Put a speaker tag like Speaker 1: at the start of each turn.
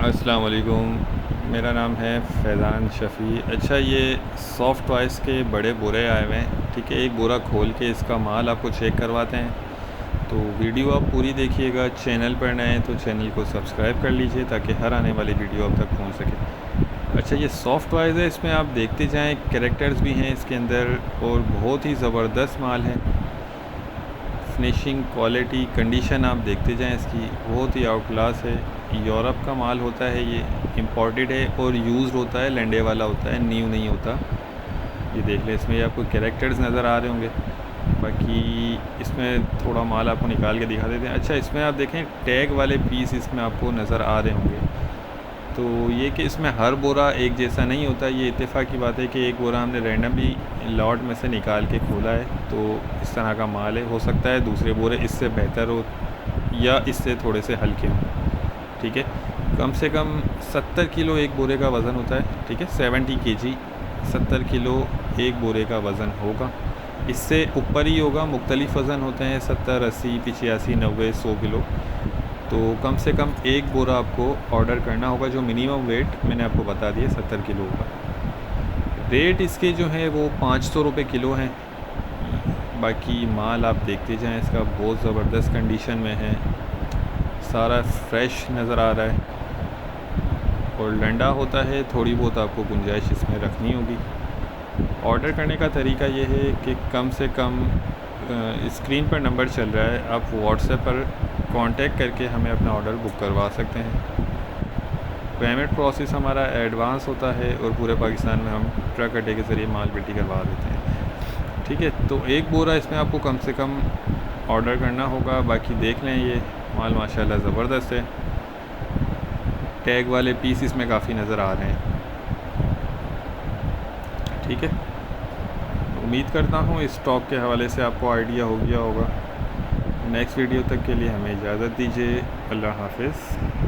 Speaker 1: अस्सलाम वालेकुम। मेरा नाम है फैज़ान शफ़ी। अच्छा, ये सॉफ़्ट टॉयज़ के बड़े बोरे आए हुए हैं, ठीक है। एक बोरा खोल के इसका माल आपको चेक करवाते हैं। तो वीडियो आप पूरी देखिएगा। चैनल पर नए हैं तो चैनल को सब्सक्राइब कर लीजिए ताकि हर आने वाली वीडियो आप तक पहुंच सके। अच्छा, ये सॉफ़्ट टॉयज़ है, इसमें आप देखते जाएँ, कैरेक्टर्स भी हैं इसके अंदर और बहुत ही ज़बरदस्त माल है। फिनिशिंग, क्वालिटी, कंडीशन आप देखते जाएं इसकी, बहुत ही आउट क्लास है। यूरोप का माल होता है, ये इंपोर्टेड है और यूज़ होता है, लंडे वाला होता है, न्यू नहीं होता। ये देख लें, इसमें आपको कैरेक्टर्स नज़र आ रहे होंगे। बाकी इसमें थोड़ा माल आपको निकाल के दिखा देते हैं। अच्छा, इसमें आप देखें टैग वाले पीस इसमें आपको नज़र आ रहे होंगे। तो ये कि इसमें हर बोरा एक जैसा नहीं होता। ये इत्तेफाक की बात है कि एक बोरा हमने रैंडमली लॉट में से निकाल के खोला है, तो इस तरह का माल है। हो सकता है दूसरे बोरे इससे बेहतर हो या इससे थोड़े से हल्के हों, ठीक है। कम से कम 70 किलो एक बोरे का वज़न होता है, ठीक है। 70 केजी, 70 किलो एक बोरे का वज़न होगा। इससे ऊपर ही होगा, मुख्तलिफ़ वज़न होते हैं, 70, 80, 85, 90, 100 किलो। तो कम से कम एक बोरा आपको ऑर्डर करना होगा। जो मिनिमम वेट मैंने आपको बता दिया 70 किलो होगा। रेट इसके जो है वो 500 रुपये किलो हैं। बाकी माल आप देखते जाएं, इसका बहुत ज़बरदस्त कंडीशन में है, सारा फ्रेश नज़र आ रहा है और लंडा होता है। थोड़ी बहुत आपको गुंजाइश इसमें रखनी होगी। ऑर्डर करने का तरीका ये है कि कम से कम स्क्रीन पर नंबर चल रहा है, आप व्हाट्सएप पर कांटेक्ट करके हमें अपना ऑर्डर बुक करवा सकते हैं। पेमेंट प्रोसेस हमारा एडवांस होता है और पूरे पाकिस्तान में हम ट्रक अड्डे के ज़रिए माल पेटी करवा देते हैं, ठीक है। तो एक बोरा इसमें आपको कम से कम ऑर्डर करना होगा। बाकी देख लें, ये माल माशाल्लाह ज़बरदस्त है। टैग वाले पीस इसमें काफ़ी नज़र आ रहे हैं, ठीक है। उम्मीद करता हूँ इस स्टॉक के हवाले से आपको आइडिया हो गया होगा। नेक्स्ट वीडियो तक के लिए हमें इजाज़त दीजिए। अल्लाह हाफ़िज़।